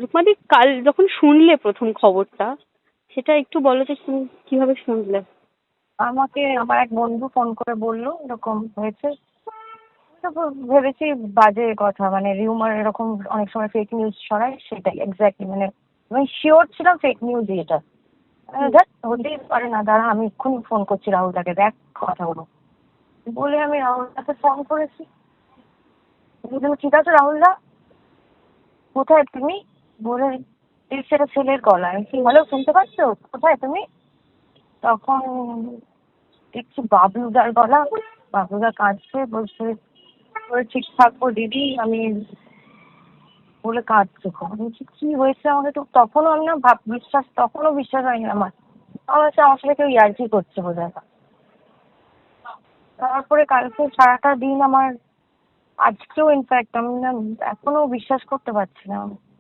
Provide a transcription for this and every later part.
রুকমাদি, কাল যখন শুনলে প্রথম খবরটা, সেটা একটু বলো যে তুমি কিভাবে শুনলে? আমাকে আমার এক বন্ধু ফোন করে বললো এরকম হয়েছে। তারপর ভেবেছি বাজে কথা, মানে রিউমার এরকম অনেক সময় ফেক নিউজ ছড়ায়, সেটাই এক্স্যাক্টলি, মানে আমি শিওর ছিলাম ফেক নিউজই এটা। দেখ হতেই পারে না, দাঁড়া আমি এক্ষুনি ফোন করছি রাহুলদাকে, দেখ কথাগুলো বলে আমি রাহুলদাকে ফোন করেছি। বললাম, ঠিক আছে রাহুলদা, কোথায় তুমি? বলে সেটা ছেলের গলা। আমি কি, হ্যালো শুনতে পাচ্ছ, কোথায় তুমি? তখন দেখছি বাবলুদার গলা। বাবলুদা কাঁদছে, বলছে ঠিক থাকবো দিদি আমি, বলে কাঁদছে খুব। আমি বলছি কি হয়েছে আমাকে তো, তখনও আমি না তখনও বিশ্বাস হয়নি আমার। আমার হচ্ছে আমার সাথে কেউ ইয়ার্কি করছে বোধহয়। তারপরে কালকে সারাটা দিন আমার, আজকেও ইনফ্যাক্ট আমি না এখনো বিশ্বাস করতে পারছি না,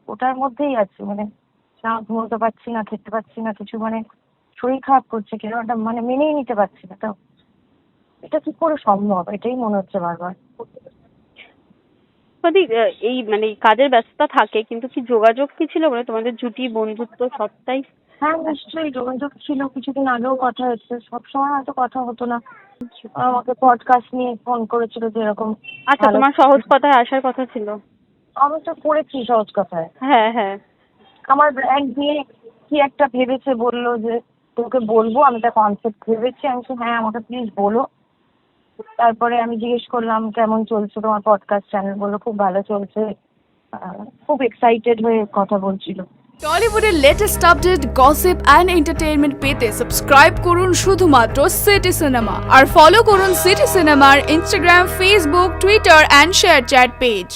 ওটার মধ্যেই আছি, মানে না ঘুমোতে পারছি না, খেতে পারছি না কিছু, মানে শরীর খারাপ করছে কেন একটা, মানে মেনেই নিতে পারছি না। তো এটা কি করে সম্ভব, এটাই মনে হচ্ছে বারবার। রুকমাদি, এই মানে কাজের ব্যস্ততা থাকে, কিন্তু কি যোগাযোগ কি ছিল, মানে তোমাদের জুটি বন্ধুত্ব সবটাই? হ্যাঁ নিশ্চয়ই যোগাযোগ ছিল, কিছুদিন আগেও কথা হচ্ছে, সবসময় হয়তো কথা হতো না। আমাকে পডকাস্ট নিয়ে ফোন করেছিল যে এরকম আচ্ছা, ভালো। তোমার সহজ কথায় আসার কথা ছিল। আমি তো করেছি সহজ কথায়। হ্যাঁ, হ্যাঁ। আমার ব্র্যান্ড নিয়ে কি একটা ভেবেছে, বললো যে তোকে বলবো, আমি একটা কনসেপ্ট ভেবেছি। আমি বলছি হ্যাঁ আমাকে প্লিজ বলো। তারপরে আমি জিজ্ঞেস করলাম কেমন চলছে তোমার পডকাস্ট চ্যানেল, বললো খুব ভালো চলছে। খুব এক্সাইটেড হয়ে কথা বলছিল। টলিউডের latest update, gossip and entertainment পেতে সাবস্ক্রাইব করুন শুধুমাত্র সিটি সিনেমা, আর ফলো করুন সিটি সিনেমার Instagram, Facebook, Twitter and ShareChat page.